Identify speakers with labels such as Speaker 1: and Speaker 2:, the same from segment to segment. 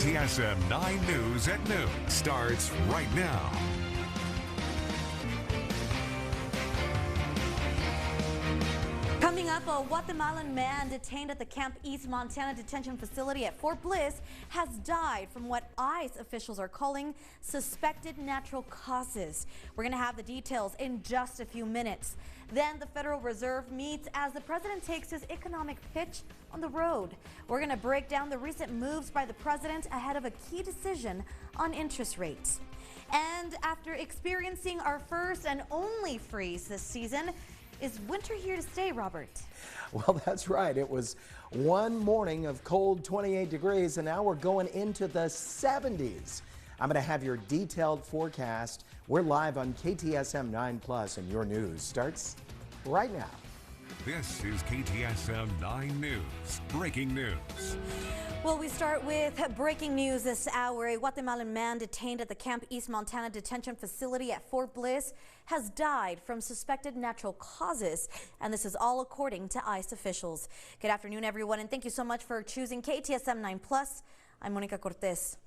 Speaker 1: KTSM 9 News at noon starts right now.
Speaker 2: Coming up, a Guatemalan man detained at the Camp East Montana detention facility at Fort Bliss has died from what ICE officials are calling suspected natural causes. We're going to have the details in just a few minutes. Then the Federal Reserve meets as the president takes his economic pitch on the road. We're going to break down the recent moves by the president ahead of a key decision on interest rates. And after experiencing our first and only freeze this season, is winter here to stay, Robert?
Speaker 3: Well, that's right. It was one morning of cold 28 degrees, and now we're going into the 70s. I'm going to have your detailed forecast. We're live on KTSM 9 Plus, and your news starts right now.
Speaker 1: This is KTSM 9 News. Breaking news.
Speaker 2: Well, we start with breaking news this hour. A Guatemalan man detained at the Camp East Montana detention facility at Fort Bliss has died from suspected natural causes, and this is all according to ICE officials. Good afternoon, everyone, and thank you so much for choosing KTSM 9 Plus. I'm Monica Cortez.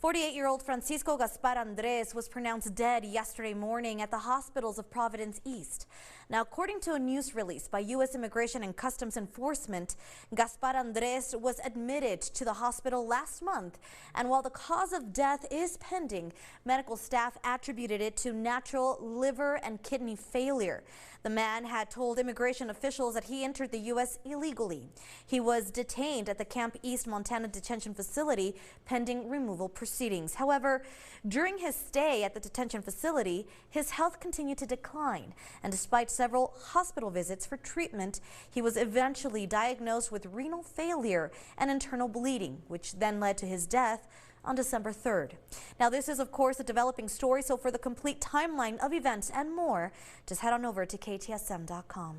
Speaker 2: 48-year-old Francisco Gaspar Andres was pronounced dead yesterday morning at the hospitals of Providence East. Now, according to a news release by U.S. Immigration and Customs Enforcement, Gaspar Andres was admitted to the hospital last month, and while the cause of death is pending, medical staff attributed it to natural liver and kidney failure. The man had told immigration officials that he entered the U.S. illegally. He was detained at the Camp East Montana detention facility pending removal proceedings. However, during his stay at the detention facility, his health continued to decline, and despite several hospital visits for treatment, he was eventually diagnosed with renal failure and internal bleeding, which then led to his death on December 3rd. Now, this is, of course, a developing story, so for the complete timeline of events and more, just head on over to KTSM.com.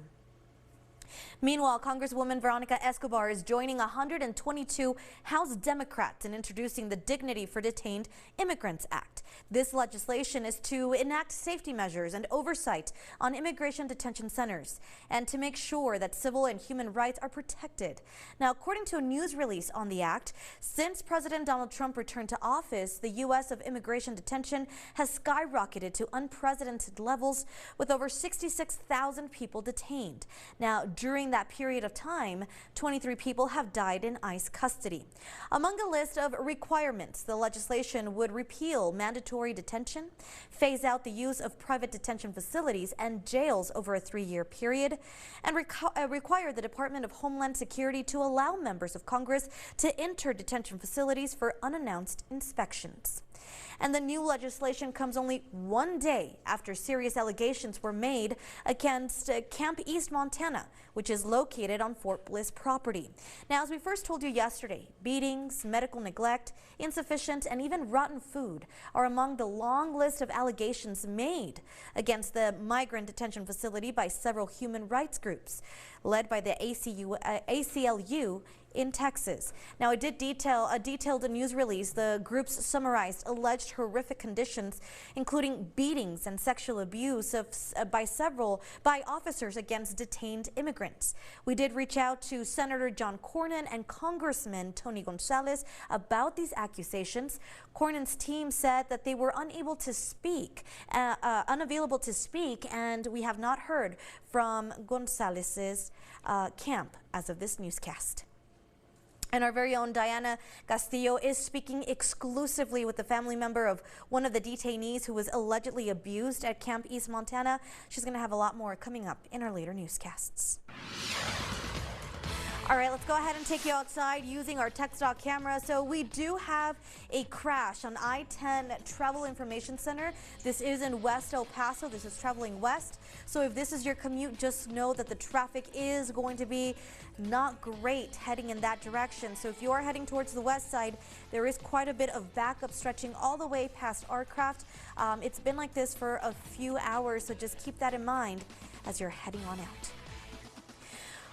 Speaker 2: Meanwhile, Congresswoman Veronica Escobar is joining 122 House Democrats in introducing the Dignity for Detained Immigrants Act. This legislation is to enact safety measures and oversight on immigration detention centers and to make sure that civil and human rights are protected. Now, according to a news release on the act, since President Donald Trump returned to office, the U.S. of immigration detention has skyrocketed to unprecedented levels with over 66,000 people detained. Now, during that period of time, 23 people have died in ICE custody. Among a list of requirements, the legislation would repeal mandatory detention, phase out the use of private detention facilities and jails over a 3-year period, and require the Department of Homeland Security to allow members of Congress to enter detention facilities for unannounced inspections. And the new legislation comes only one day after serious allegations were made against Camp East Montana, which is located on Fort Bliss property. Now, as we first told you yesterday, beatings, medical neglect, insufficient, and even rotten food are among the long list of allegations made against the migrant detention facility by several human rights groups, led by the ACLU in Texas. Now, it did detailed a news release. The groups summarized alleged horrific conditions, including beatings and sexual abuse by officers against detained immigrants. We did reach out to Senator John Cornyn and Congressman Tony Gonzalez about these accusations. Cornyn's team said that they were unavailable to speak, and we have not heard from Gonzalez's camp as of this newscast. And our very own Diana Castillo is speaking exclusively with the family member of one of the detainees who was allegedly abused at Camp East Montana. She's going to have a lot more coming up in our later newscasts. All right, let's go ahead and take you outside using our TechStock camera. So we do have a crash on I-10 Travel Information Center. This is in West El Paso. This is traveling west. So if this is your commute, just know that the traffic is going to be not great heading in that direction. So if you are heading towards the west side, there is quite a bit of backup stretching all the way past Aircraft. It's been like this for a few hours, so just keep that in mind as you're heading on out.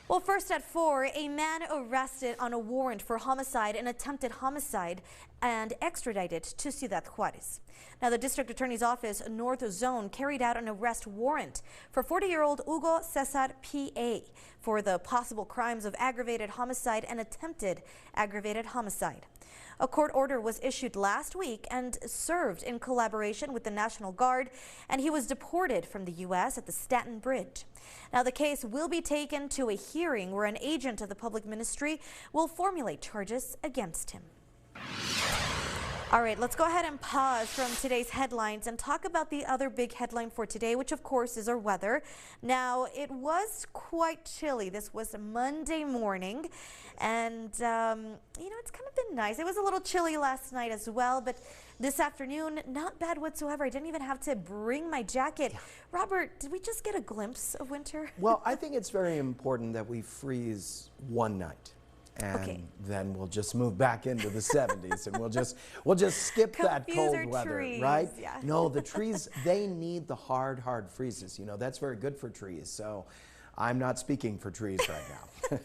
Speaker 2: Well, Well, first at 4, a man arrested on a warrant for homicide and attempted homicide and extradited to Ciudad Juarez. Now, the district attorney's office North Zone carried out an arrest warrant for 40-year-old Hugo Cesar P.A. for the possible crimes of aggravated homicide and attempted aggravated homicide. A court order was issued last week and served in collaboration with the National Guard, and he was deported from the U.S. at the Staten Bridge. Now, the case will be taken to a hearing where an agent of the public ministry will formulate charges against him. All right, let's go ahead and pause from today's headlines and talk about the other big headline for today, which of course is our weather. Now, it was quite chilly. This was Monday morning, and it's kind of been nice. It was a little chilly last night as well, but this afternoon, not bad whatsoever. I didn't even have to bring my jacket. Yeah. Robert, did we just get a glimpse of winter?
Speaker 3: Well, I think it's very important that we freeze one night. And then we'll just move back into the 70s, and we'll just skip that cold weather, trees. Right? Yeah. No, the trees, they need the hard freezes. You know, that's very good for trees. So I'm not speaking for trees right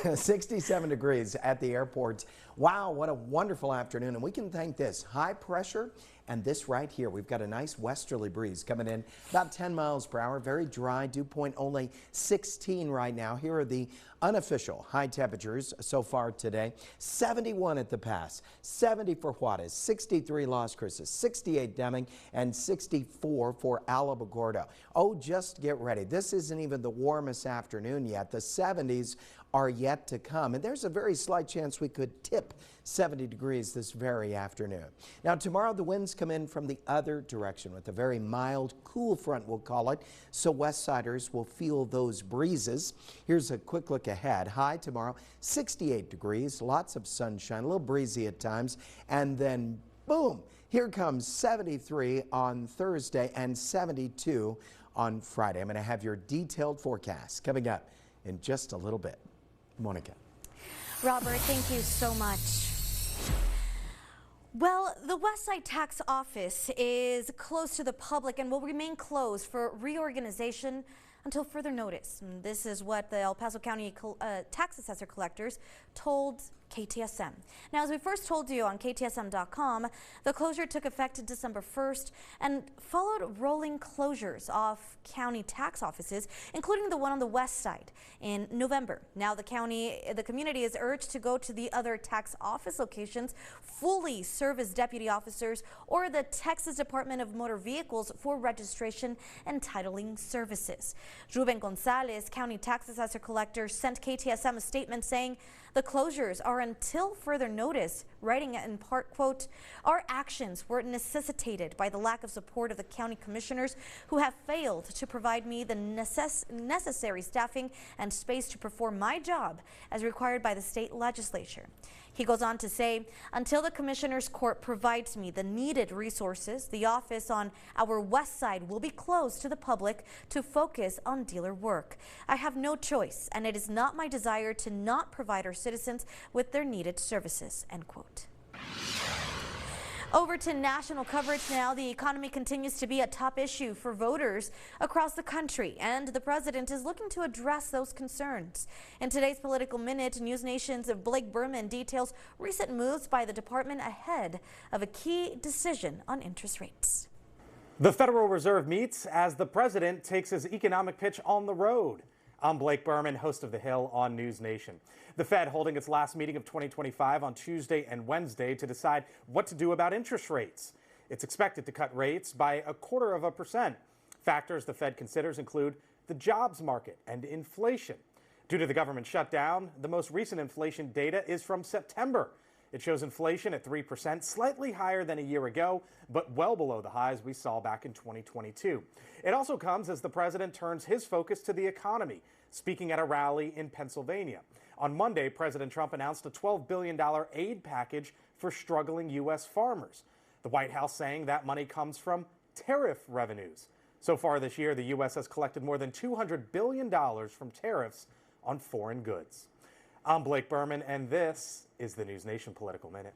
Speaker 3: now. 67 degrees at the airport. Wow, what a wonderful afternoon. And we can thank this high pressure and this right here. We've got a nice westerly breeze coming in about 10 miles per hour. Very dry, dew point only 16 right now. Here are the unofficial high temperatures so far today. 71 at the pass, 70 for Juarez, 63 Las Cruces, 68 Deming, and 64 for Alamogordo. Oh, just get ready. This isn't even the warmest afternoon yet. The 70s are yet to come, and there's a very slight chance we could tip 70 degrees this very afternoon. Now, tomorrow the winds come in from the other direction with a very mild, cool front, we'll call it, so West Siders will feel those breezes. Here's a quick look ahead. High tomorrow, 68 degrees, lots of sunshine, a little breezy at times, and then boom, here comes 73 on Thursday and 72 on Friday. I'm going to have your detailed forecast coming up in just a little bit. Monica.
Speaker 2: Robert, thank you so much. Well, the Westside Tax Office is closed to the public and will remain closed for reorganization until further notice. And this is what the El Paso County tax assessor collectors told KTSM. Now, as we first told you on KTSM.com, the closure took effect December 1st and followed rolling closures of county tax offices, including the one on the west side in November. Now, the community is urged to go to the other tax office locations, fully serve as deputy officers, or the Texas Department of Motor Vehicles for registration and titling services. Ruben Gonzalez, county tax assessor collector, sent KTSM a statement saying the closures are until further notice, writing in part, quote, "Our actions were necessitated by the lack of support of the county commissioners who have failed to provide me the necessary staffing and space to perform my job as required by the state legislature." He goes on to say, "Until the Commissioner's Court provides me the needed resources, the office on our west side will be closed to the public to focus on dealer work. I have no choice, and it is not my desire to not provide our citizens with their needed services," end quote. Over to national coverage now. The economy continues to be a top issue for voters across the country, and the president is looking to address those concerns. In today's Political Minute, News Nation's Blake Berman details recent moves by the department ahead of a key decision on interest rates.
Speaker 4: The Federal Reserve meets as the president takes his economic pitch on the road. I'm Blake Berman, host of The Hill on News Nation. The Fed holding its last meeting of 2025 on Tuesday and Wednesday to decide what to do about interest rates. It's expected to cut rates by 0.25%. Factors the Fed considers include the jobs market and inflation. Due to the government shutdown, the most recent inflation data is from September. It shows inflation at 3%, slightly higher than a year ago, but well below the highs we saw back in 2022. It also comes as the president turns his focus to the economy, speaking at a rally in Pennsylvania. On Monday, President Trump announced a $12 billion aid package for struggling U.S. farmers. The White House saying that money comes from tariff revenues. So far this year, the U.S. has collected more than $200 billion from tariffs on foreign goods. I'm Blake Berman, and this is the News Nation Political Minute.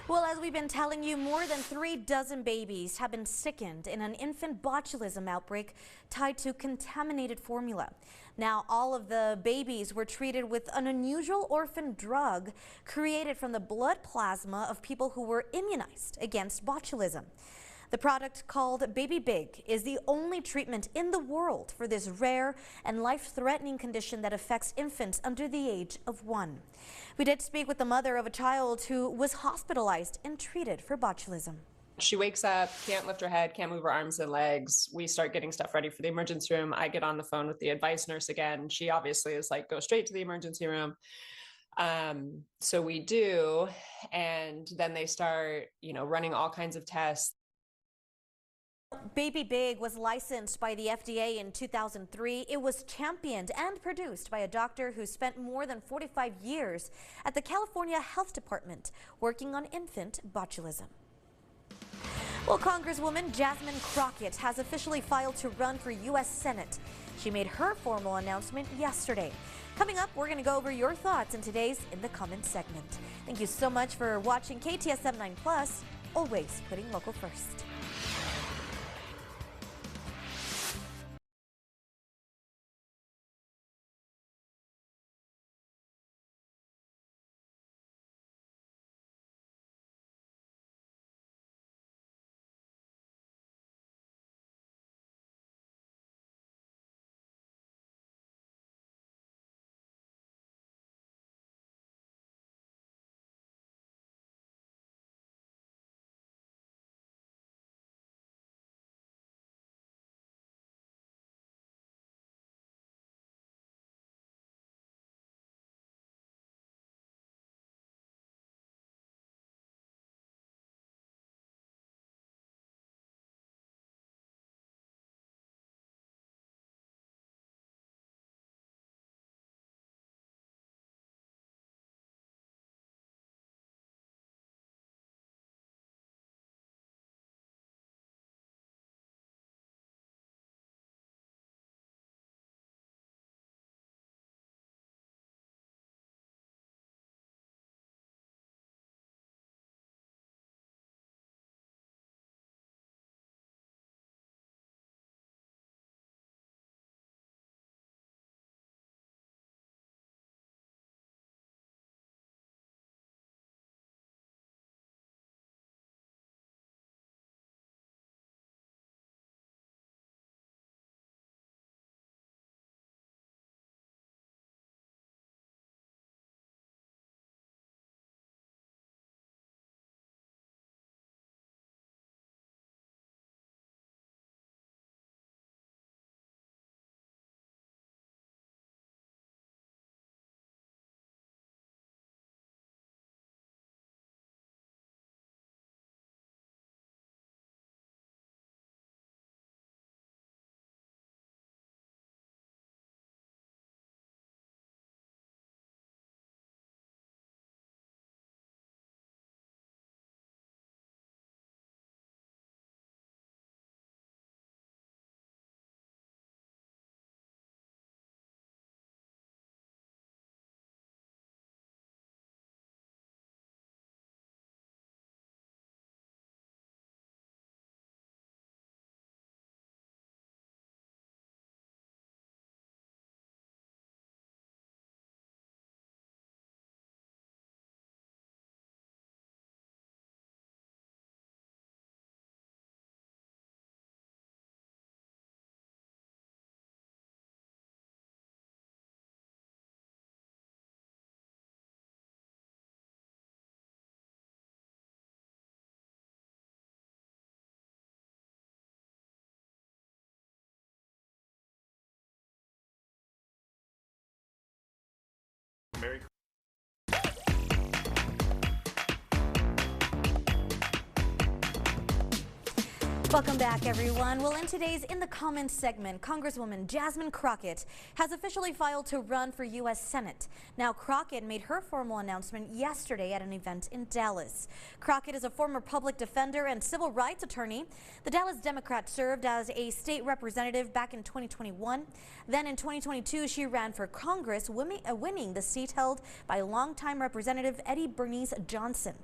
Speaker 2: Well, as we've been telling you, more than 36 babies have been sickened in an infant botulism outbreak tied to contaminated formula. Now, all of the babies were treated with an unusual orphan drug created from the blood plasma of people who were immunized against botulism. The product, called Baby Big, is the only treatment in the world for this rare and life-threatening condition that affects infants under the age of 1. We did speak with the mother of a child who was hospitalized and treated for botulism.
Speaker 5: She wakes up, can't lift her head, can't move her arms and legs. We start getting stuff ready for the emergency room. I get on the phone with the advice nurse again. She obviously is like, go straight to the emergency room. So we do, and then they start, running all kinds of tests.
Speaker 2: Baby Big was licensed by the FDA in 2003. It was championed and produced by a doctor who spent more than 45 years at the California Health Department working on infant botulism. Well, Congresswoman Jasmine Crockett has officially filed to run for U.S. Senate. She made her formal announcement yesterday. Coming up, we're going to go over your thoughts in today's In the Comments segment. Thank you so much for watching KTSM 9+, always putting local first.
Speaker 4: Merry
Speaker 2: Welcome back, everyone. Well, in today's In the Comments segment, Congresswoman Jasmine Crockett has officially filed to run for U.S. Senate. Now, Crockett made her formal announcement yesterday at an event in Dallas. Crockett is a former public defender and civil rights attorney. The Dallas Democrat served as a state representative back in 2021. Then in 2022, she ran for Congress, winning the seat held by longtime Representative Eddie Bernice Johnson.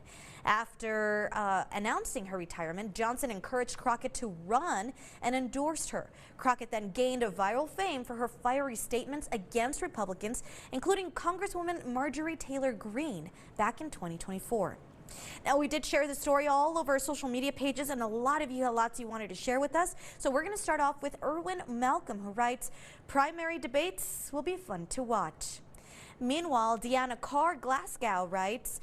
Speaker 2: After announcing her retirement, Johnson encouraged Crockett to run and endorsed her. Crockett then gained a viral fame for her fiery statements against Republicans, including Congresswoman Marjorie Taylor Greene back in 2024. Now, we did share the story all over our social media pages, and a lot of you had lots you wanted to share with us. So we're going to start off with Erwin Malcolm, who writes, "Primary debates will be fun to watch." Meanwhile, Deanna Carr Glasgow writes,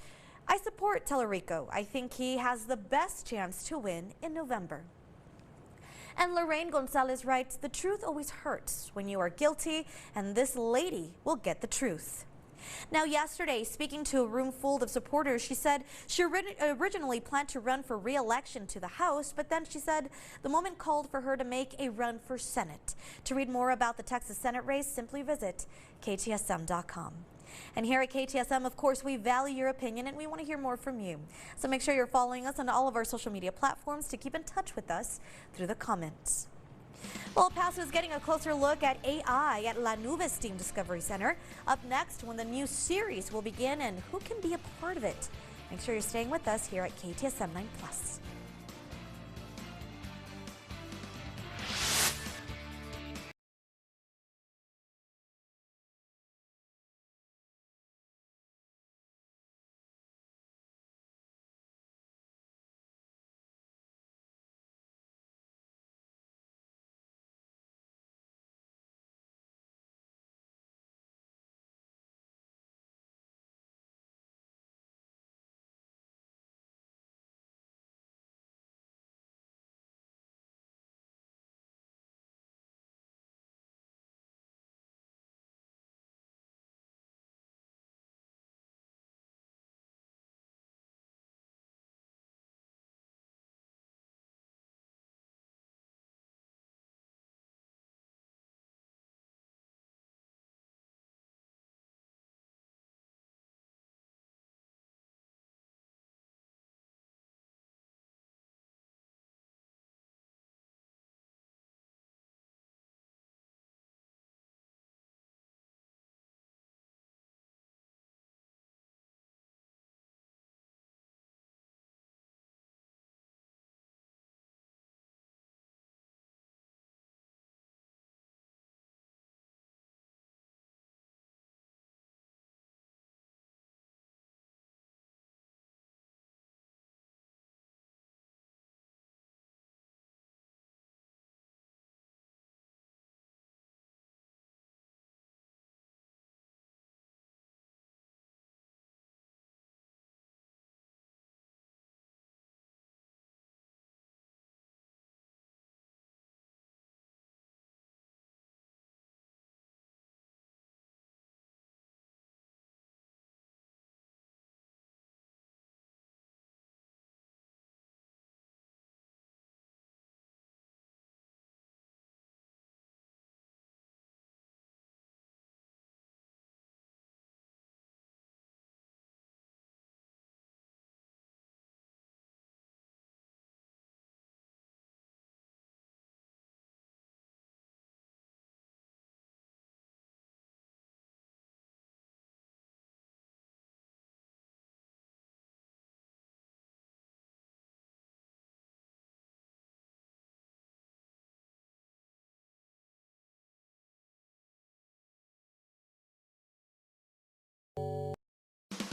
Speaker 2: "I support Tellerico. I think he has the best chance to win in November." And Lorraine Gonzalez writes, "The truth always hurts when you are guilty, and this lady will get the truth." Now, yesterday, speaking to a room full of supporters, she said she originally planned to run for re-election to the House, but then she said the moment called for her to make a run for Senate. To read more about the Texas Senate race, simply visit KTSM.com. And here at KTSM, of course, we value your opinion and we want to hear more from you. So make sure you're following us on all of our social media platforms to keep in touch with us through the comments. Well, El Paso is getting a closer look at AI at La Nube Steam Discovery Center. Up next, when the new series will begin and who can be a part of it. Make sure you're staying with us here at KTSM 9+.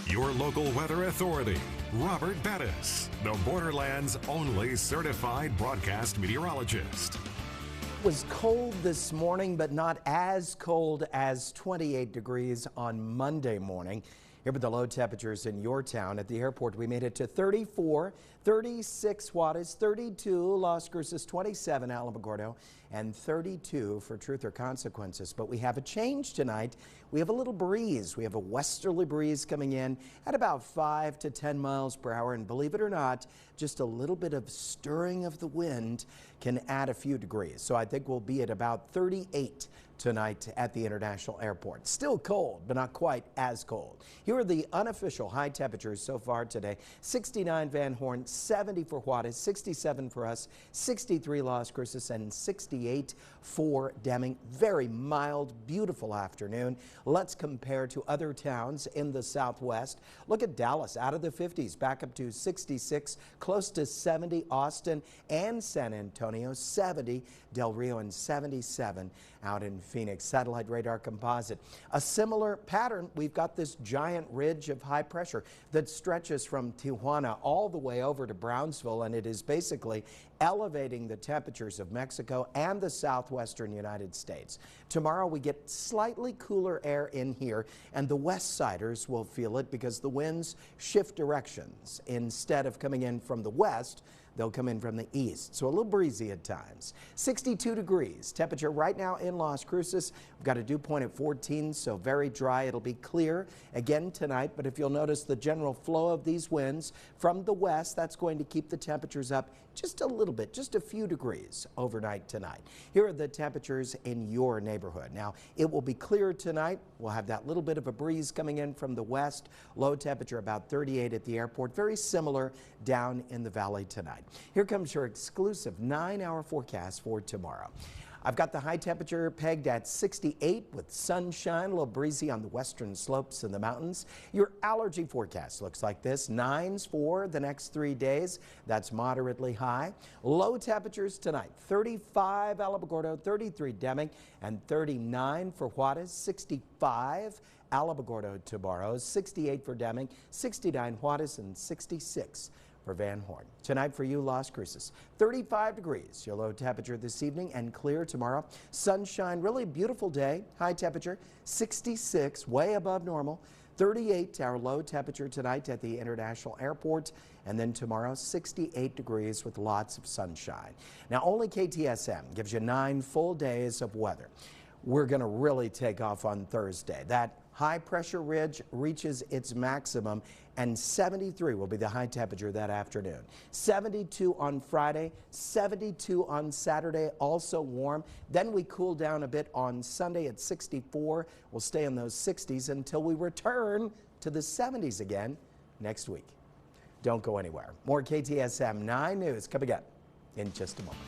Speaker 1: Your local weather authority, Robert Bettis, the Borderland's only certified broadcast meteorologist.
Speaker 3: It was cold this morning, but not as cold as 28 degrees on Monday morning. Here with the low temperatures in your town. At the airport, we made it to 34, 36 Juarez, 32 Las Cruces, 27 Alamogordo, and 32 for Truth or Consequences. But we have a change tonight. We have a little breeze. We have a westerly breeze coming in at about 5 to 10 miles per hour. And believe it or not, just a little bit of stirring of the wind can add a few degrees. So I think we'll be at about 38 tonight at the International Airport. Still cold, but not quite as cold. Here are the unofficial high temperatures so far today. 69 Van Horn, 70 for Juarez, 67 for us, 63 Las Cruces, and 68 for Deming. Very mild, beautiful afternoon. Let's compare to other towns in the southwest. Look at Dallas, out of the 50s, back up to 66, close to 70. Austin and San Antonio, 70. Del Rio, and 77 out in Phoenix. Satellite radar composite. A similar pattern. We've got this giant ridge of high pressure that stretches from Tijuana all the way over to Brownsville, and it is basically elevating the temperatures of Mexico and the southwestern United States. Tomorrow we get slightly cooler air in here, and the west siders will feel it because the winds shift directions. Instead of coming in from the west, they'll come in from the east, so a little breezy at times. 62 degrees. Temperature right now in Las Cruces. We've got a dew point at 14, so very dry. It'll be clear again tonight, but if you'll notice the general flow of these winds from the west, that's going to keep the temperatures up just a little bit, just a few degrees overnight tonight. Here are the temperatures in your neighborhood. Now, it will be clear tonight. We'll have that little bit of a breeze coming in from the west. Low temperature about 38 at the airport. Very similar down in the valley tonight. Here comes your exclusive 9-hour forecast for tomorrow. I've got the high temperature pegged at 68 with sunshine, a little breezy on the western slopes and the mountains. Your allergy forecast looks like this. 9s for the next 3 days. That's moderately high. Low temperatures tonight. 35 Alamogordo, 33 Deming, and 39 for Juarez, 65 Alamogordo tomorrow, 68 for Deming, 69 Juarez, and 66 for Van Horn. Tonight for you, Las Cruces, 35 degrees. Your low temperature this evening and clear tomorrow. Sunshine, really beautiful day. High temperature 66, way above normal. 38 our low temperature tonight at the International Airport, and then tomorrow 68 degrees with lots of sunshine. Now only KTSM gives you 9 full days of weather. We're going to really take off on Thursday. That high pressure ridge reaches its maximum, and 73 will be the high temperature that afternoon. 72 on Friday, 72 on Saturday, also warm. Then we cool down a bit on Sunday at 64. We'll stay in those 60s until we return to the 70s again next week. Don't go anywhere. More KTSM 9 News coming up in just a moment.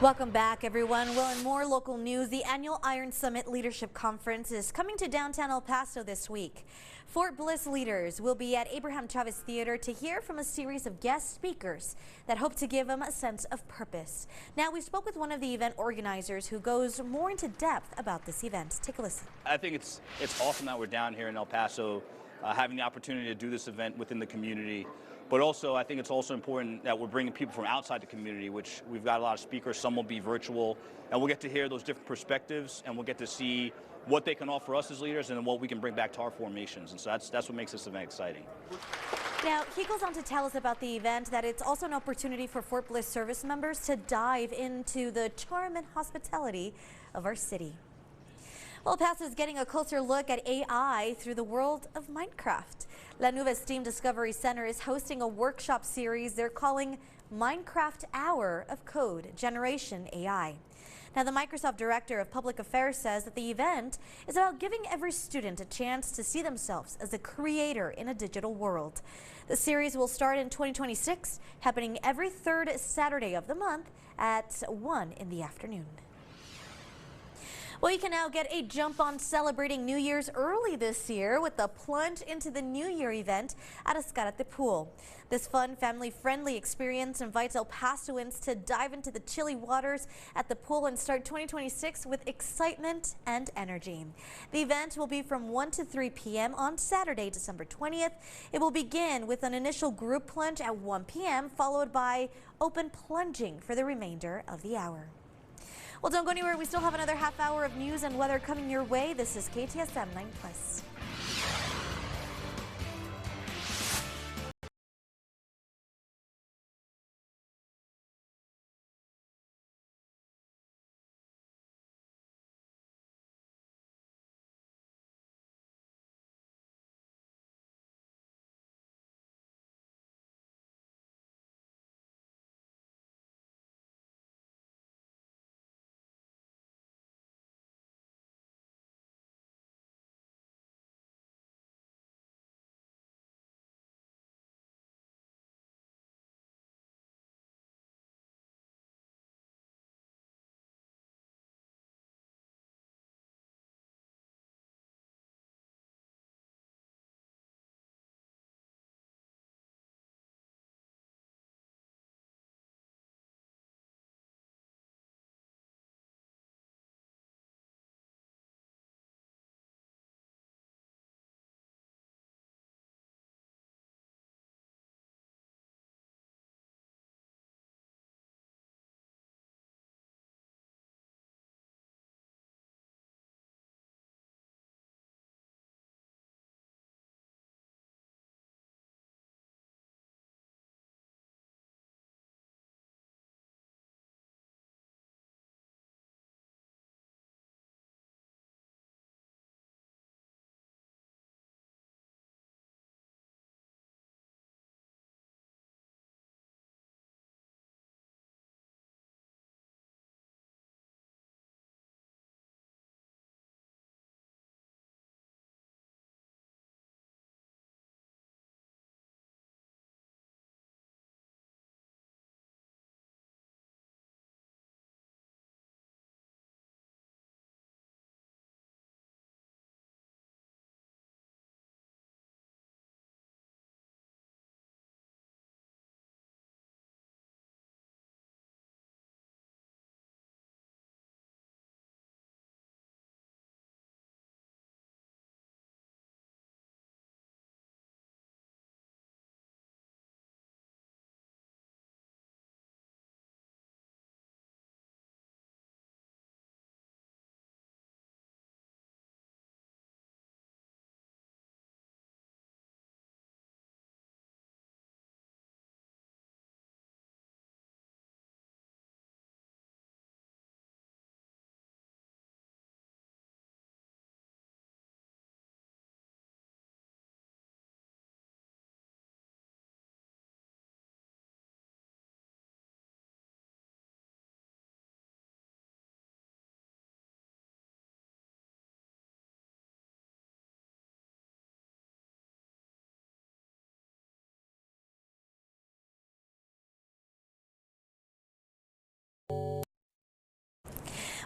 Speaker 2: Welcome back, everyone. Well, in more local news, the annual Iron Summit Leadership Conference is coming to downtown El Paso this week. Fort Bliss leaders will be at Abraham Chavez Theater to hear from a series of guest speakers that hope to give them a sense of purpose. Now, we spoke with one of the event organizers who goes more into depth about this event. Take a listen.
Speaker 6: I think it's awesome that we're down here in El Paso, having the opportunity to do this event within the community. But also, I think it's also important that we're bringing people from outside the community, which we've got a lot of speakers. Some will be virtual, and we'll get to hear those different perspectives, and we'll get to see what they can offer us as leaders and then what we can bring back to our formations. And so that's what makes this event exciting.
Speaker 2: Now, he goes on to tell us about the event that it's also an opportunity for Fort Bliss service members to dive into the charm and hospitality of our city. Well, Paso is getting a closer look at AI through the world of Minecraft. La Nube Steam Discovery Center is hosting a workshop series they're calling Minecraft Hour of Code Generation AI. Now, the Microsoft Director of Public Affairs says that the event is about giving every student a chance to see themselves as a creator in a digital world. The series will start in 2026, happening every third Saturday of the month at 1 in the afternoon. Well, you can now get a jump on celebrating New Year's early this year with the Plunge into the New Year event at Escarate Pool. This fun, family-friendly experience invites El Pasoans to dive into the chilly waters at the pool and start 2026 with excitement and energy. The event will be from 1 to 3 p.m. on Saturday, December 20th. It will begin with an initial group plunge at 1 p.m., followed by open plunging for the remainder of the hour. Well, don't go anywhere. We still have another half hour of news and weather coming your way. This is KTSM 9+.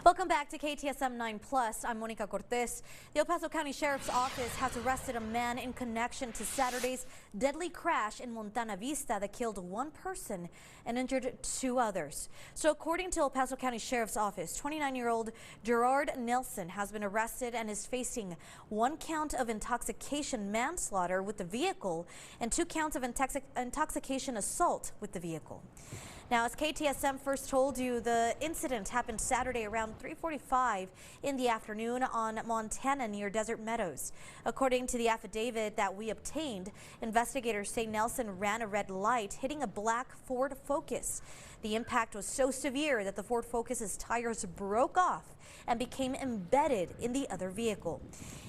Speaker 2: Welcome back to KTSM 9 Plus. I'm Monica Cortez. The El Paso County Sheriff's Office has arrested a man in connection to Saturday's deadly crash in Montana Vista that killed one person and injured two others. So according to El Paso County Sheriff's Office, 29-year-old Gerard Nelson has been arrested and is facing 1 count of intoxication manslaughter with the vehicle and 2 counts of intoxication assault with the vehicle. Now, as KTSM first told you, the incident happened Saturday around 3:45 in the afternoon on Montana near Desert Meadows. According to the affidavit that we obtained, investigators say Nelson ran a red light, hitting a black Ford Focus. The impact was so severe that the Ford Focus's tires broke off and became embedded in the other vehicle.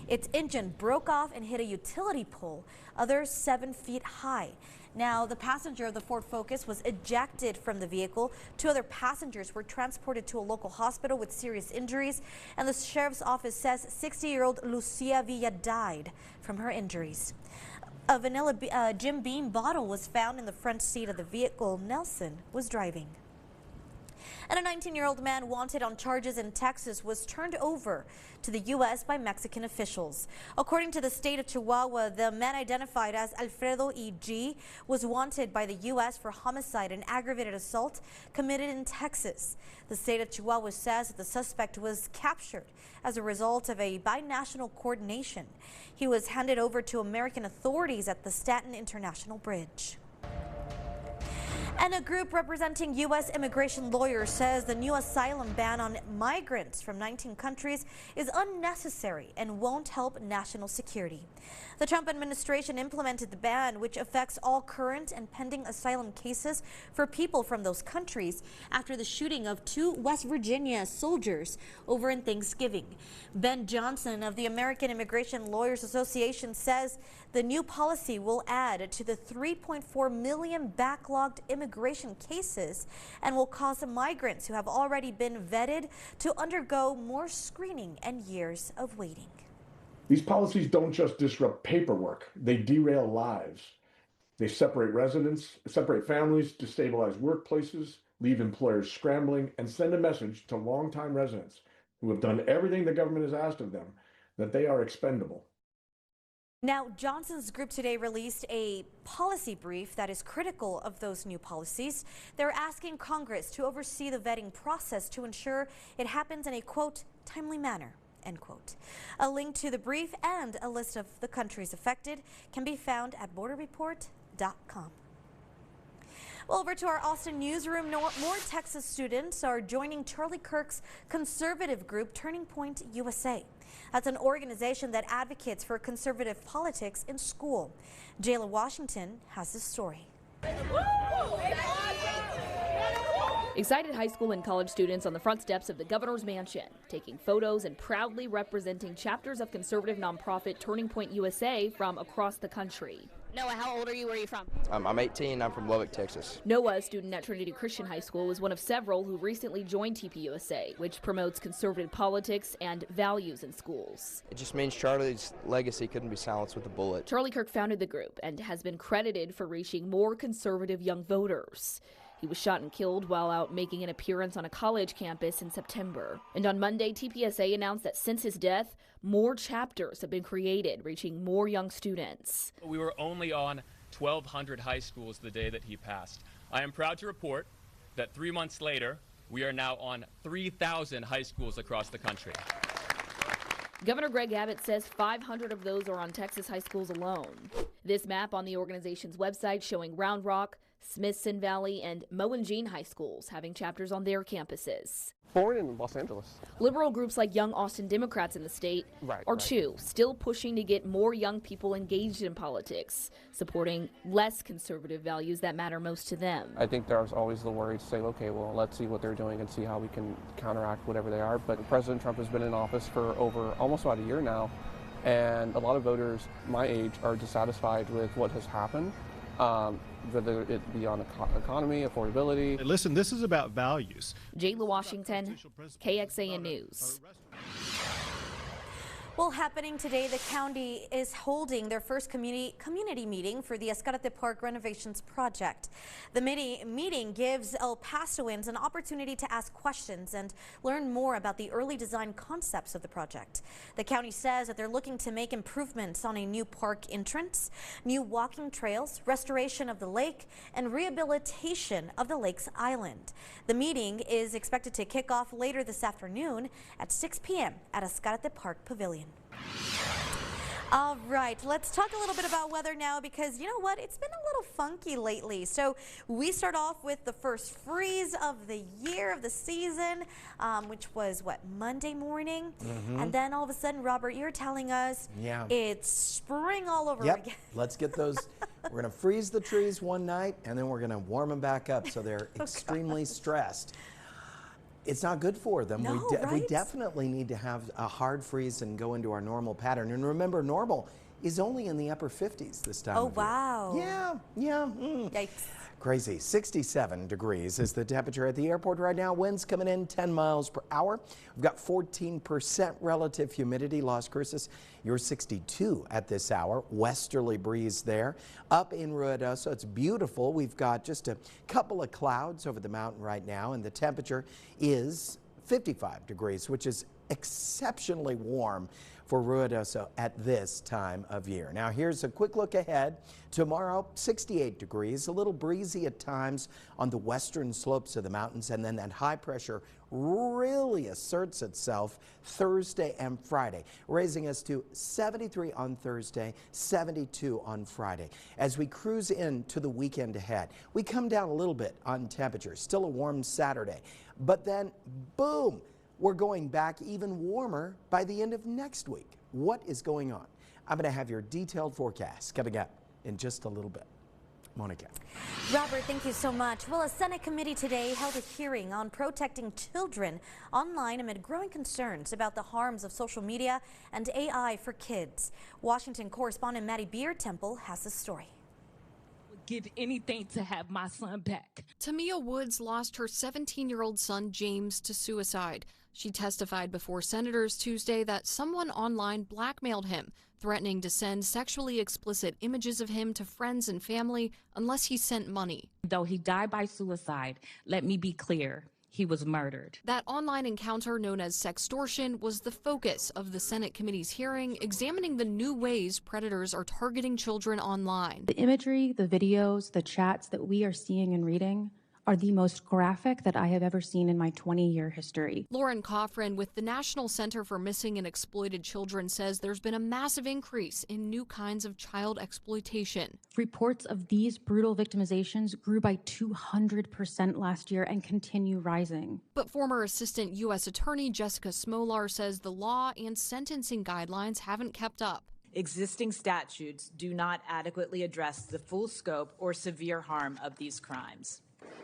Speaker 2: Its engine broke off and hit a utility pole, others 7 feet high. Now, the passenger of the Ford Focus was ejected from the vehicle. 2 other passengers were transported to a local hospital with serious injuries, and the sheriff's office says 60-year-old Lucia Villa died from her injuries. A vanilla Jim Beam bottle was found in the front seat of the vehicle Nelson was driving. And a 19-year-old man wanted on charges in Texas was turned over to the U.S. by Mexican officials. According to the state of Chihuahua, the man identified as Alfredo E.G. was wanted by the U.S. for homicide and aggravated assault committed in Texas. The state of Chihuahua says that the suspect was captured as a result of a binational coordination. He was handed over to American authorities at the Staten International Bridge. And a group representing U.S. immigration lawyers says the new asylum ban on migrants from 19 countries is unnecessary and won't help national security. The Trump administration implemented the ban, which affects all current and pending asylum cases for people from those countries after the shooting of 2 West Virginia soldiers over in Thanksgiving. Ben Johnson of the American Immigration Lawyers Association says the new policy will add to the 3.4 million backlogged immigration cases and will cause migrants who have already been vetted to undergo more screening and years of waiting.
Speaker 7: These policies don't just disrupt paperwork, they derail lives. They separate residents, separate families, destabilize workplaces, leave employers scrambling, and send a message to longtime residents who have done everything the government has asked of them that they are expendable.
Speaker 2: Now, Johnson's group today released a policy brief that is critical of those new policies. They're asking Congress to oversee the vetting process to ensure it happens in a, quote, timely manner, end quote. A link to the brief and a list of the countries affected can be found at borderreport.com. Well, over to our Austin newsroom, more Texas students are joining Charlie Kirk's conservative group, Turning Point USA. That's an organization that advocates for conservative politics in school. Jayla Washington has this story.
Speaker 8: Excited high school and college students on the front steps of the governor's mansion, taking photos and proudly representing chapters of conservative nonprofit Turning Point USA from across the country.
Speaker 9: Noah, how old are you? Where are you from?
Speaker 10: I'm 18. I'm from Lubbock, Texas.
Speaker 8: Noah, a student at Trinity Christian High School, is one of several who recently joined TPUSA, which promotes conservative politics and values in schools.
Speaker 10: It just means Charlie's legacy couldn't be silenced with a bullet.
Speaker 8: Charlie Kirk founded the group and has been credited for reaching more conservative young voters. He was shot and killed while out making an appearance on a college campus in September. And on Monday, TPSA announced that since his death, more chapters have been created, reaching more young students.
Speaker 11: We were only on 1,200 high schools the day that he passed. I am proud to report that 3 months later, we are now on 3,000 high schools across the country.
Speaker 8: Governor Greg Abbott says 500 of those are on Texas high schools alone. This map on the organization's website showing Round Rock, Smithson Valley, and Moe Jean high schools having chapters on their campuses.
Speaker 12: Born in Los Angeles.
Speaker 8: Liberal groups like Young Austin Democrats in the state are too, still pushing to get more young people engaged in politics, supporting less conservative values that matter most to them.
Speaker 12: I think there's always the worry to say, okay, well, let's see what they're doing and see how we can counteract whatever they are. But President Trump has been in office for over almost about a year now, and a lot of voters my age are dissatisfied with what has happened. Whether it be on economy, affordability.
Speaker 13: Listen, this is about values.
Speaker 8: Jayla Washington, KXAN News.
Speaker 2: Well, happening today, the county is holding their first community meeting for the Escalante Park renovations project. The meeting gives El Pasoans an opportunity to ask questions and learn more about the early design concepts of the project. The county says that they're looking to make improvements on a new park entrance, new walking trails, restoration of the lake, and rehabilitation of the lake's island. The meeting is expected to kick off later this afternoon at 6 p.m. at Escalante Park Pavilion. All right, let's talk a little bit about weather now, because you know what? It's been a little funky lately. So we start off with the first freeze of the year, of the season, which was what, Monday morning? And then all of a sudden, Robert, you're telling us it's spring all over again.
Speaker 3: Let's get those. We're going to freeze the trees one night, and then we're going to warm them back up so they're extremely stressed. It's not good for them.
Speaker 2: No,
Speaker 3: we definitely need to have a hard freeze and go into our normal pattern. And remember, normal is only in the upper 50s this time of year.
Speaker 2: Wow.
Speaker 3: Yeah.
Speaker 2: Yikes.
Speaker 3: Crazy. 67 degrees is the temperature at the airport right now. Winds coming in 10 miles per hour. We've got 14% relative humidity. Las Cruces, you're 62 at this hour. Westerly breeze there. Up in Ruidoso, it's beautiful. We've got just a couple of clouds over the mountain right now, and the temperature is 55 degrees, which is exceptionally warm for Ruidoso at this time of year. Now here's a quick look ahead. Tomorrow, 68 degrees, a little breezy at times on the western slopes of the mountains, and then that high pressure really asserts itself Thursday and Friday, raising us to 73 on Thursday, 72 on Friday. As we cruise into the weekend ahead, we come down a little bit on temperature, still a warm Saturday, but then boom, we're going back even warmer by the end of next week. What is going on? I'm going to have your detailed forecast coming up in just a little bit. Monica.
Speaker 2: Robert, thank you so much. Well, a Senate committee today held a hearing on protecting children online amid growing concerns about the harms of social media and AI for kids. Washington correspondent Maddie Beer-Temple has the story.
Speaker 13: Give anything to have my son back.
Speaker 14: Tamia Woods lost her 17-year-old son James to suicide. She testified before senators Tuesday that someone online blackmailed him, threatening to send sexually explicit images of him to friends and family unless he sent money.
Speaker 13: Though he died by suicide, let me be clear. He was murdered.
Speaker 14: That online encounter, known as sextortion, was the focus of the Senate committee's hearing, examining the new ways predators are targeting children online.
Speaker 15: The imagery, the videos, the chats that we are seeing and reading are the most graphic that I have ever seen in my 20-year history.
Speaker 14: Lauren Coffrin with the National Center for Missing and Exploited Children says there's been a massive increase in new kinds of child exploitation.
Speaker 15: Reports of these brutal victimizations grew by 200% last year and continue rising.
Speaker 14: But former Assistant U.S. Attorney Jessica Smolar says the law and sentencing guidelines haven't kept up.
Speaker 16: Existing statutes do not adequately address the full scope or severe harm of these crimes.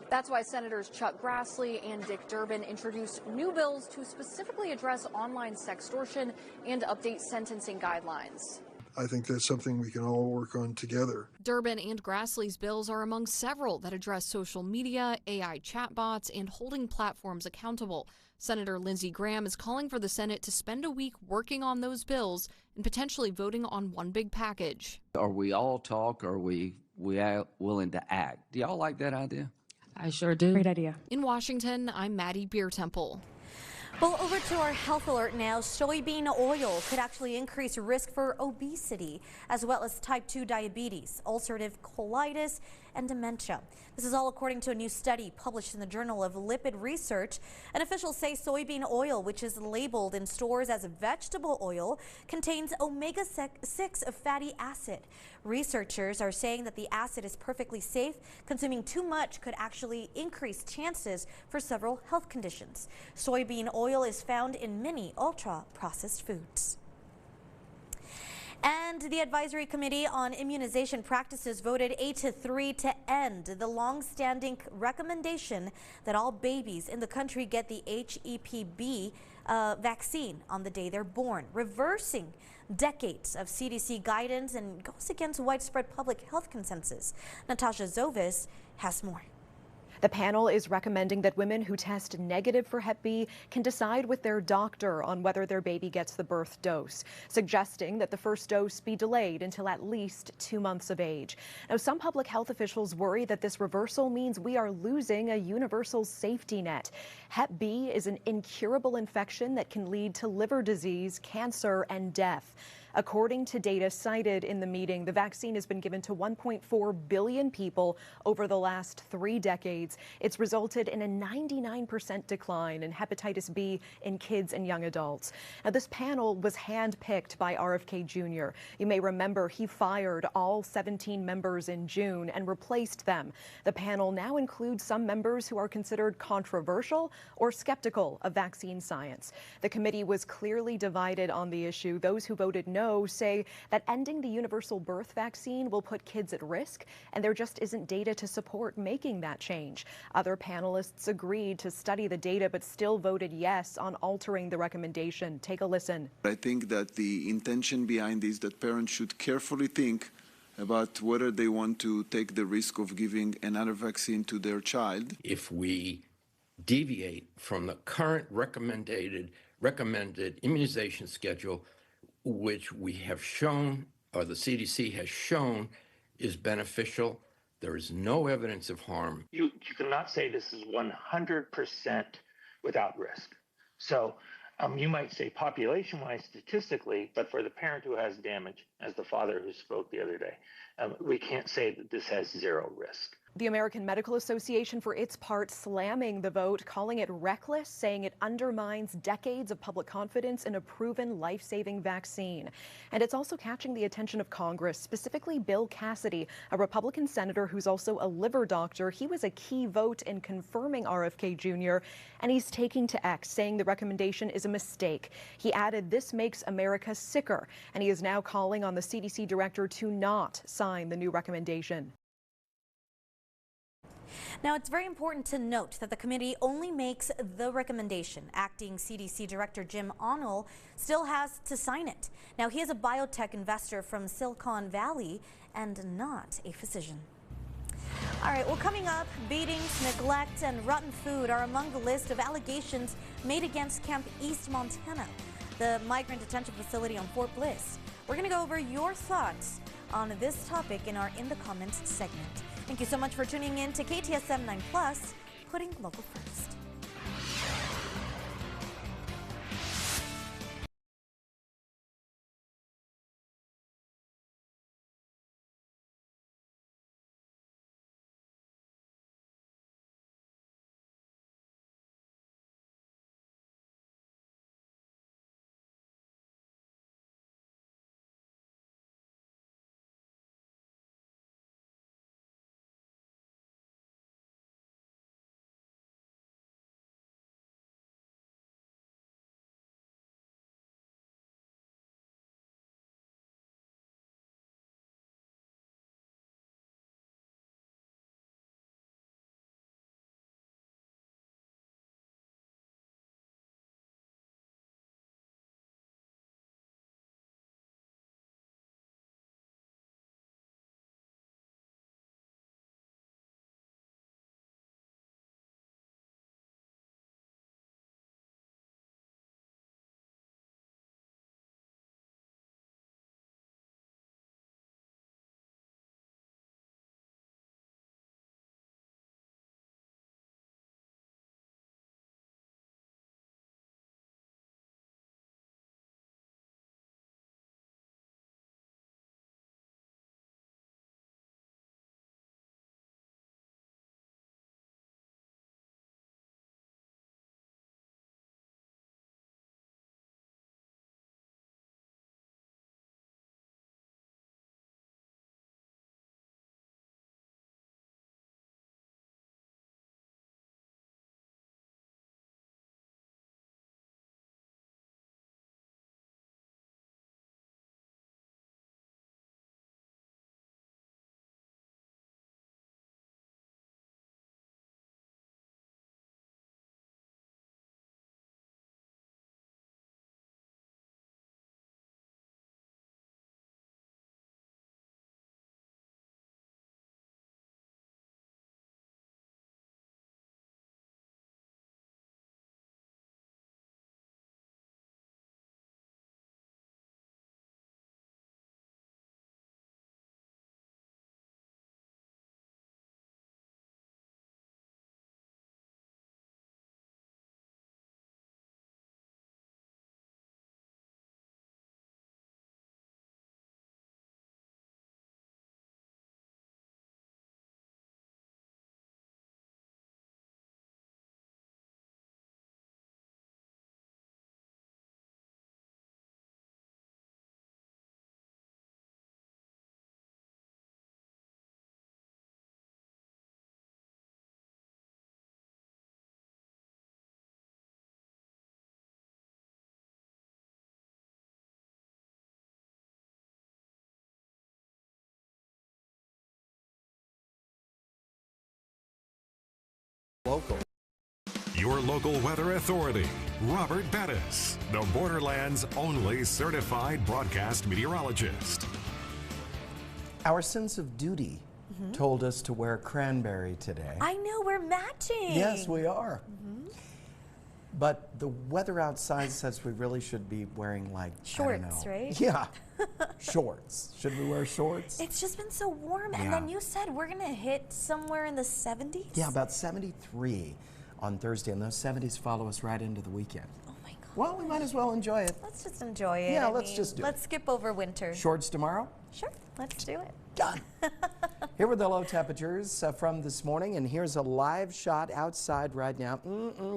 Speaker 17: That's why Senators Chuck Grassley and Dick Durbin introduced new bills to specifically address online sextortion and update sentencing guidelines.
Speaker 18: I think that's something we can all work on together.
Speaker 14: Durbin and Grassley's bills are among several that address social media, AI chatbots, and holding platforms accountable. Senator Lindsey Graham is calling for the Senate to spend a week working on those bills and potentially voting on one big package.
Speaker 19: Are we all talk, or are we willing to act? Do y'all like that idea?
Speaker 13: I sure do.
Speaker 15: Great idea.
Speaker 14: In Washington, I'm Maddie Beer-Temple.
Speaker 2: Well, over to our health alert now. Soybean oil could actually increase risk for obesity, as well as type 2 diabetes, ulcerative colitis, and dementia. This is all according to a new study published in the Journal of Lipid Research. And officials say soybean oil, which is labeled in stores as vegetable oil, contains omega-6 fatty acid. Researchers are saying that the acid is perfectly safe. Consuming too much could actually increase chances for several health conditions. Soybean oil is found in many ultra-processed foods. And the Advisory Committee on Immunization Practices voted 8-3 to end the long-standing recommendation that all babies in the country get the HEPB vaccine on the day they're born, reversing decades of CDC guidance and goes against widespread public health consensus. Natasha Zovis has more.
Speaker 20: The panel is recommending that women who test negative for Hep B can decide with their doctor on whether their baby gets the birth dose, suggesting that the first dose be delayed until at least 2 months of age. Now, some public health officials worry that this reversal means we are losing a universal safety net. Hep B is an incurable infection that can lead to liver disease, cancer, and death. According to data cited in the meeting, the vaccine has been given to 1.4 billion people over the last 3 decades. It's resulted in a 99% decline in hepatitis B in kids and young adults. Now, this panel was handpicked by RFK Jr. You may remember he fired all 17 members in June and replaced them. The panel now includes some members who are considered controversial or skeptical of vaccine science. The committee was clearly divided on the issue. Those who voted no say that ending the universal birth vaccine will put kids at risk, and there just isn't data to support making that change. Other panelists agreed to study the data but still voted yes on altering the recommendation. Take a listen.
Speaker 21: I think that the intention behind this, that parents should carefully think about whether they want to take the risk of giving another vaccine to their child.
Speaker 22: If we deviate from the current recommended immunization schedule, which we have shown, or the CDC has shown, is beneficial, there is no evidence of harm.
Speaker 23: You cannot say this is 100% without risk. So you might say population-wise statistically, but for the parent who has damage, as the father who spoke the other day, we can't say that this has zero risk.
Speaker 20: The American Medical Association, for its part, slamming the vote, calling it reckless, saying it undermines decades of public confidence in a proven life-saving vaccine. And it's also catching the attention of Congress, specifically Bill Cassidy, a Republican senator who's also a liver doctor. He was a key vote in confirming RFK Jr., and he's taking to X, saying the recommendation is a mistake. He added, "This makes America sicker," and he is now calling on the CDC director to not sign the new recommendation.
Speaker 2: Now, it's very important to note that the committee only makes the recommendation. Acting CDC Director Jim Onel still has to sign it. Now, he is a biotech investor from Silicon Valley and not a physician. All right, well, coming up, beatings, neglect, and rotten food are among the list of allegations made against Camp East Montana, the migrant detention facility on Fort Bliss. We're going to go over your thoughts on this topic in our In the Comments segment. Thank you so much for tuning in to KTSM 9+, putting local first.
Speaker 3: local.
Speaker 1: Your local weather authority, Robert Bettis, the Borderland's only certified broadcast meteorologist.
Speaker 3: Our sense of duty told us to wear cranberry today.
Speaker 2: I know, we're matching.
Speaker 3: Yes, we are. But the weather outside says we really should be wearing, like,
Speaker 2: shorts,
Speaker 3: I don't know.
Speaker 2: right?
Speaker 3: Yeah, shorts. Should we wear shorts?
Speaker 2: It's just been so warm, and then you said we're gonna hit somewhere in the 70s?
Speaker 3: Yeah, about 73 on Thursday, and those 70s follow us right into the weekend.
Speaker 2: Oh my God.
Speaker 3: Well, we might as well enjoy it.
Speaker 2: Let's just enjoy it.
Speaker 3: Yeah, let's just do it.
Speaker 2: Let's skip over winter.
Speaker 3: Shorts tomorrow?
Speaker 2: Sure, let's do it.
Speaker 3: Done. Here were the low temperatures from this morning, and here's a live shot outside right now.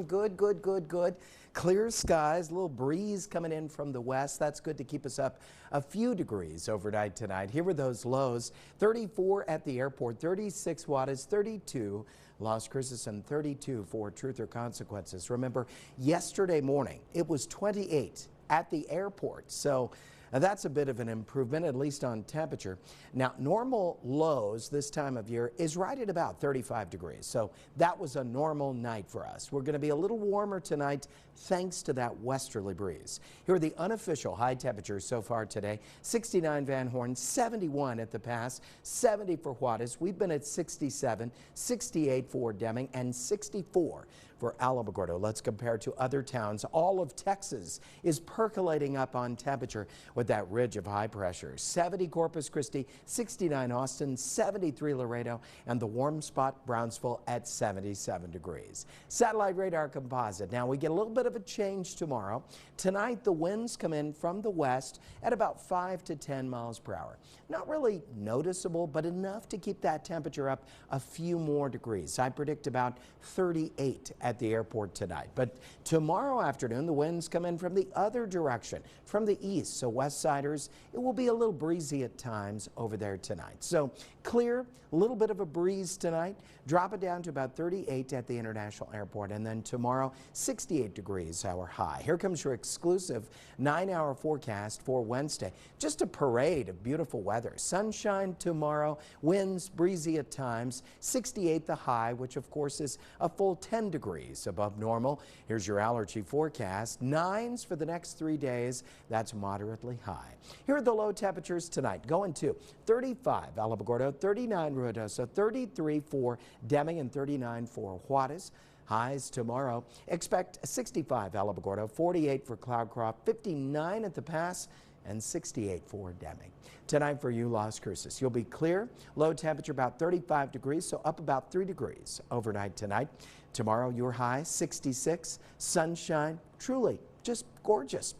Speaker 3: Good, good, good, good. Clear skies, a little breeze coming in from the west. That's good to keep us up a few degrees overnight tonight. Here were those lows. 34 at the airport, 36 Juarez, 32 Las Cruces, and 32 for Truth or Consequences. Remember, yesterday morning, it was 28 at the airport. So that's a bit of an improvement, at least on temperature. Now, normal lows this time of year is right at about 35 degrees. So that was a normal night for us. We're going to be a little warmer tonight thanks to that westerly breeze. Here are the unofficial high temperatures so far today. 69 Van Horn, 71 at the Pass, 70 for Juarez. We've been at 67, 68 for Deming, and 64 for Alamogordo. Let's compare to other towns. All of Texas is percolating up on temperature with that ridge of high pressure. 70 Corpus Christi, 69 Austin, 73 Laredo, and the warm spot Brownsville at 77 degrees. Satellite radar composite. Now we get a little bit of a change tomorrow. Tonight the winds come in from the west at about 5 to 10 miles per hour. Not really noticeable, but enough to keep that temperature up a few more degrees. I predict about 38 at the airport tonight. But tomorrow afternoon, the winds come in from the other direction, from the east. So west siders, it will be a little breezy at times over there tonight. So clear, a little bit of a breeze tonight. Drop it down to about 38 at the International Airport. And then tomorrow, 68 degrees our high. Here comes your exclusive 9-hour forecast for Wednesday. Just a parade of beautiful weather. Sunshine tomorrow, winds breezy at times, 68 the high, which of course is a full 10 degrees above normal. Here's your allergy forecast. 9s for the next 3 days. That's moderately high. Here are the low temperatures tonight. Going to 35 Alamogordo, 39 Ruidoso, 33 for Deming, and 39 for Juarez. Highs tomorrow. Expect 65 Alamogordo, 48 for Cloudcroft, 59 at the Pass, and 68 for Deming. Tonight for you, Las Cruces, you'll be clear. Low temperature about 35 degrees, so up about 3 degrees overnight tonight. Tomorrow, your high 66, sunshine, truly just gorgeous.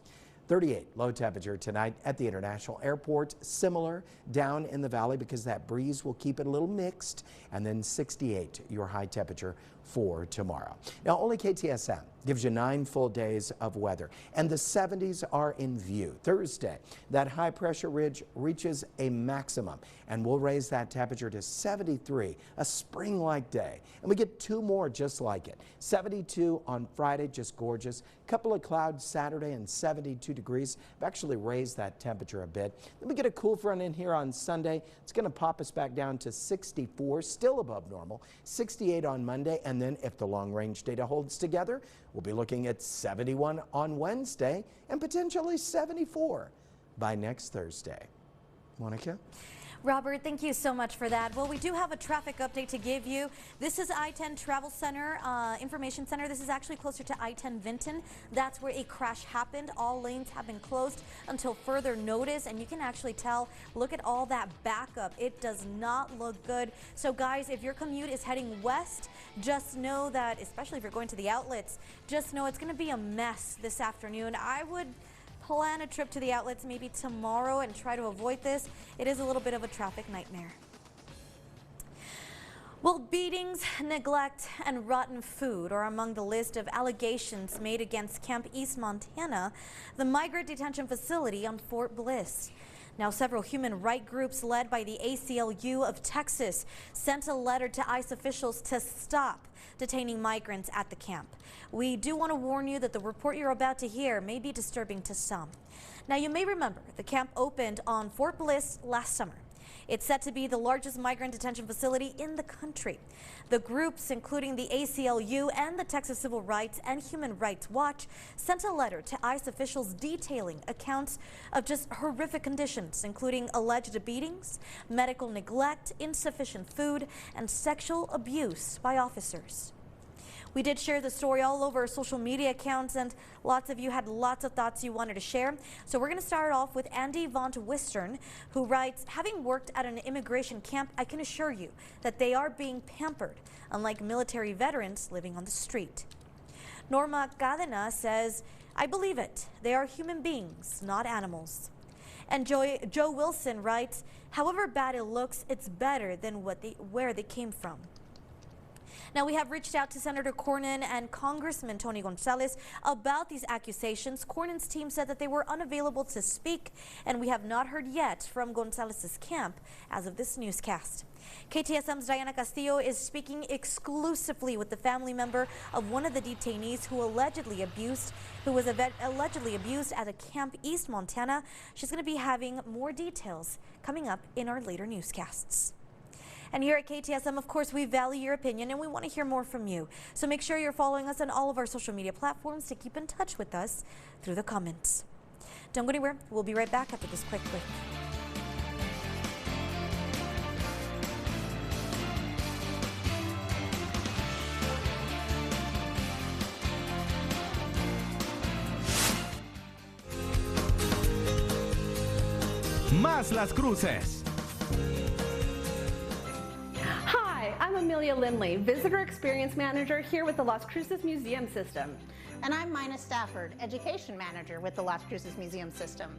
Speaker 3: 38 low temperature tonight at the International Airport. Similar down in the valley because that breeze will keep it a little mixed. And then 68 your high temperature for tomorrow. Now only KTSM gives you 9 full days of weather, and the 70s are in view. Thursday, that high pressure ridge reaches a maximum, and we'll raise that temperature to 73, a spring-like day. And we get 2 more just like it. 72 on Friday, just gorgeous. Couple of clouds Saturday and 72 degrees. I've actually raised that temperature a bit. Then we get a cool front in here on Sunday. It's going to pop us back down to 64, still above normal. 68 on Monday, and then if the long-range data holds together, we'll be looking at 71 on Wednesday and potentially 74 by next Thursday. Monica?
Speaker 2: Robert, thank you so much for that. Well, we do have a traffic update to give you. This is I-10 Travel Center, Information Center. This is actually closer to I-10 Vinton. That's where a crash happened. All lanes have been closed until further notice, and you can actually tell, look at all that backup. It does not look good. So guys, if your commute is heading west, just know that, especially if you're going to the outlets, just know it's going to be a mess this afternoon. I would plan a trip to the outlets maybe tomorrow and try to avoid this. It is a little bit of a traffic nightmare. Well, beatings, neglect, and rotten food are among the list of allegations made against Camp East Montana, the migrant detention facility on Fort Bliss. Now, several human rights groups led by the ACLU of Texas sent a letter to ICE officials to stop detaining migrants at the camp. We do want to warn you that the report you're about to hear may be disturbing to some. Now, you may remember the camp opened on Fort Bliss last summer. It's set to be the largest migrant detention facility in the country. The groups, including the ACLU and the Texas Civil Rights and Human Rights Watch, sent a letter to ICE officials detailing accounts of just horrific conditions, including alleged beatings, medical neglect, insufficient food, and sexual abuse by officers. We did share the story all over our social media accounts, and lots of you had lots of thoughts you wanted to share. So we're going to start off with Andy Von Wistern, who writes, having worked at an immigration camp, I can assure you that they are being pampered, unlike military veterans living on the street. Norma Cadena says, I believe it. They are human beings, not animals. And Joe Wilson writes, however bad it looks, it's better than where they came from. Now, we have reached out to Senator Cornyn and Congressman Tony Gonzalez about these accusations. Cornyn's team said that they were unavailable to speak, and we have not heard yet from Gonzalez's camp as of this newscast. KTSM's Diana Castillo is speaking exclusively with the family member of one of the detainees who was allegedly abused at a Camp East, Montana. She's going to be having more details coming up in our later newscasts. And here at KTSM, of course, we value your opinion and we want to hear more from you. So make sure you're following us on all of our social media platforms to keep in touch with us through the comments. Don't go anywhere. We'll be right back after this quick break.
Speaker 4: Más Las Cruces.
Speaker 5: I'm Amelia Lindley, Visitor Experience Manager here with the Las Cruces Museum System.
Speaker 6: And I'm Mina Stafford, Education Manager with the Las Cruces Museum System.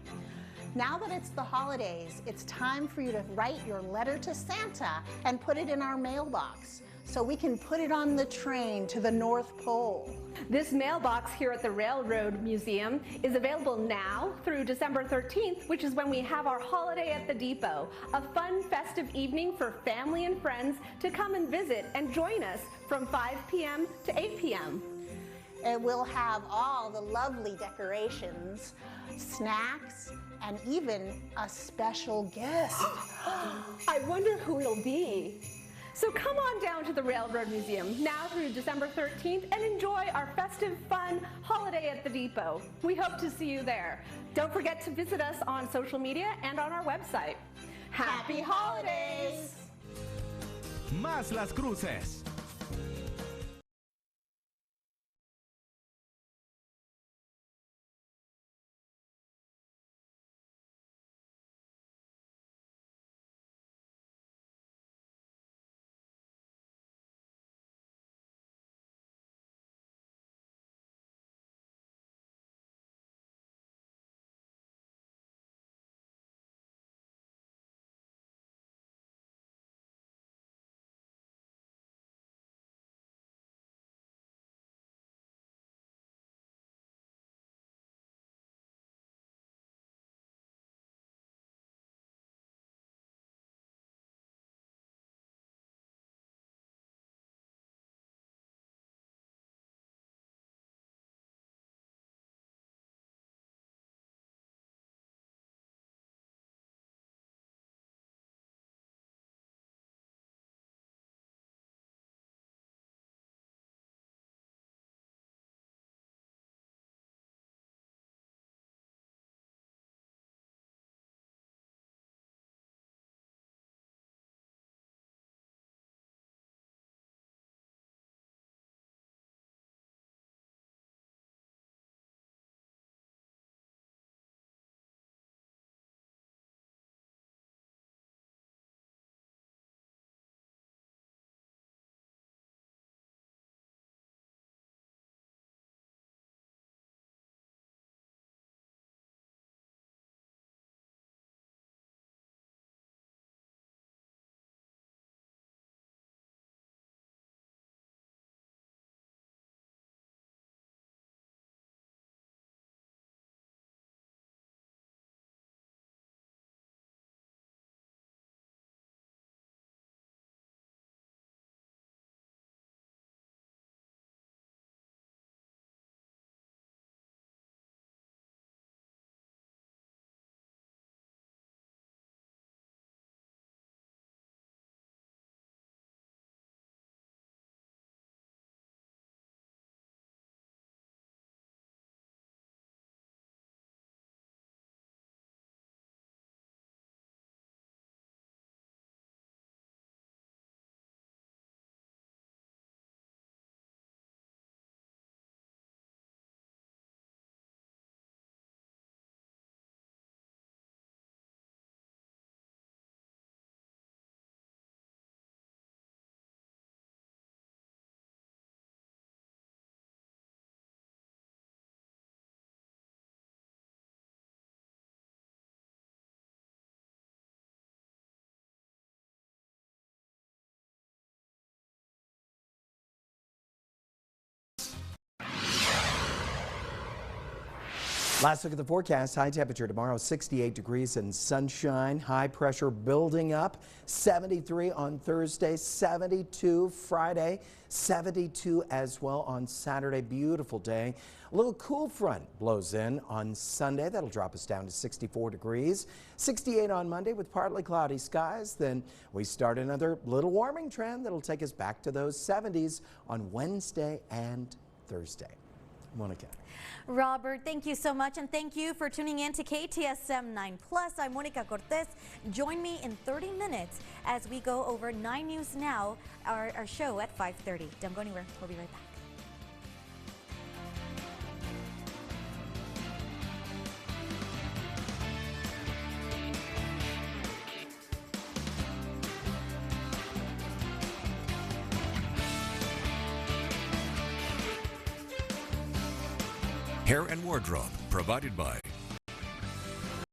Speaker 6: Now that it's the holidays, it's time for you to write your letter to Santa and put it in our mailbox so we can put it on the train to the North Pole.
Speaker 5: This mailbox here at the Railroad Museum is available now through December 13th, which is when we have our Holiday at the Depot, a fun festive evening for family and friends to come and visit and join us from 5 p.m. to 8 p.m.
Speaker 6: And we'll have all the lovely decorations, snacks, and even a special guest.
Speaker 5: I wonder who it'll be. So come on down to the Railroad Museum now through December 13th and enjoy our festive, fun holiday at the Depot. We hope to see you there. Don't forget to visit us on social media and on our website. Happy holidays!
Speaker 4: Más Las Cruces.
Speaker 3: Last look at the forecast. High temperature tomorrow, 68 degrees and sunshine. High pressure building up. 73 on Thursday, 72 Friday, 72 as well on Saturday. Beautiful day. A little cool front blows in on Sunday. That'll drop us down to 64 degrees. 68 on Monday with partly cloudy skies. Then we start another little warming trend that'll take us back to those 70s on Wednesday and Thursday. Monica.
Speaker 2: Robert, thank you so much, and thank you for tuning in to KTSM 9 Plus. I'm Monica Cortez. Join me in 30 minutes as we go over 9 News Now, our show at 5:30. Don't go anywhere. We'll be right back.
Speaker 1: Hair and wardrobe provided by